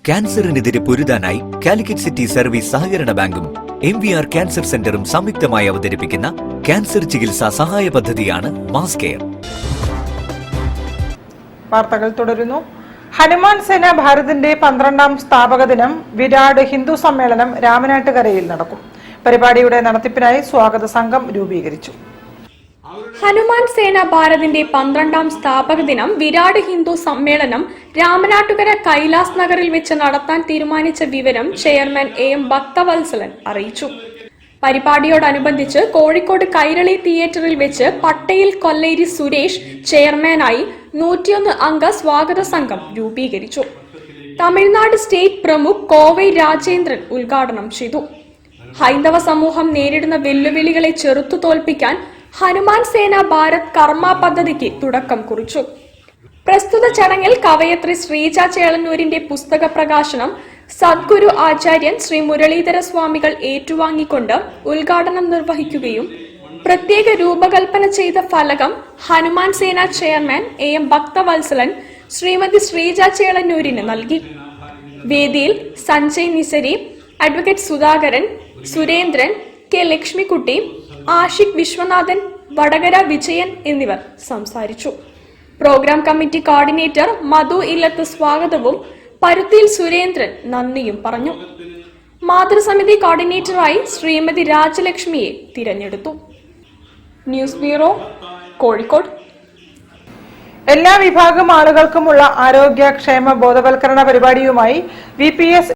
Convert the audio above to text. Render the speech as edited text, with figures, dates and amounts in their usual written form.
ക്യാൻസറിനെതിരെ പൊരുതാനായി Calicut city service സഹകരണ ബാങ്കും MVR cancer സെന്ററും സംയുക്തമായി അവതരിപ്പിക്കുന്ന ക്യാൻസർ ചികിത്സാ സഹായ പദ്ധതിയാണ് മാസ് കെയർ. വാർത്തകൾ തുടരുന്നു. ഹനുമാൻ സേന ഭാരതിന്റെ 12ാം സ്ഥാപക ദിനം വിരാട് ഹിന്ദു സമ്മേളനം രാമനാട്ടുകരയിൽ നടക്കും. പരിപാടിയുടെ നടത്തിപ്പിനായി സ്വാഗത സംഘം രൂപീകരിച്ചു. ഹനുമാൻ സേന ഭാരതിന്റെ 12ാം സ്ഥാപക ദിനം വിരാട് ഹിന്ദു സമ്മേളനം രാമനാട്ടുകര കൈലാസ് നഗറിൽ വെച്ച് നടത്താൻ തീരുമാനിച്ച വിവരം ചെയർമാൻ AM ഭക്തവത്സലൻ അറിയിച്ചു. പരിപാടിയോടനുബന്ധിച്ച് കോഴിക്കോട് കൈരളി തിയേറ്ററിൽ വെച്ച് പട്ടയിൽ കൊല്ലേരി സുരേഷ് ചെയർമാനായി 101 അംഗ സ്വാഗത സംഘം രൂപീകരിച്ചു. തമിഴ്നാട് സ്റ്റേറ്റ് പ്രമുഖ് കോവൈ രാജേന്ദ്രൻ ഉദ്ഘാടനം ചെയ്തു. ഹൈന്ദവ സമൂഹം നേരിടുന്ന വെല്ലുവിളികളെ ചെറുത്തു തോൽപ്പിക്കാൻ ഹനുമാൻ സേന ഭാരത് കർമ്മ പദ്ധതിക്ക് തുടക്കം കുറിച്ചു. പ്രസ്തുത ചടങ്ങിൽ കവയത്രി ശ്രീജ ചേളന്നൂരിന്റെ പുസ്തക പ്രകാശനം സദ്ഗുരു ആചാര്യൻ ശ്രീ മുരളീധര സ്വാമികൾ ഏറ്റുവാങ്ങിക്കൊണ്ട് ഉദ്ഘാടനം നിർവഹിക്കുകയും പ്രത്യേക രൂപകൽപ്പന ചെയ്ത ഫലകം ഹനുമാൻ സേന ചെയർമാൻ AM ഭക്തവത്സലൻ ശ്രീമതി ശ്രീജ ചേളന്നൂരിന് നൽകി. വേദിയിൽ സഞ്ജയ് നിസരി, അഡ്വക്കേറ്റ് സുധാകരൻ, സുരേന്ദ്രൻ, K ലക്ഷ്മിക്കുട്ടി, ആഷിഖ് വിശ്വനാഥൻ, വടകര വിജയൻ എന്നിവർ സംസാരിച്ചു. പ്രോഗ്രാം കമ്മിറ്റി കോർഡിനേറ്റർ മധു ഇല്ലത്ത് സ്വാഗതവും പരുത്തിയിൽ സുരേന്ദ്രൻ നന്ദിയും പറഞ്ഞു. മാതൃസമിതി കോർഡിനേറ്ററായി ശ്രീമതി രാജലക്ഷ്മിയെ തിരഞ്ഞെടുത്തു. News bureau, Kozhikode. എല്ലാ വിഭാഗം ആളുകൾക്കുമുള്ള ആരോഗ്യക്ഷേമ ബോധവൽക്കരണ പരിപാടിയുമായി VPS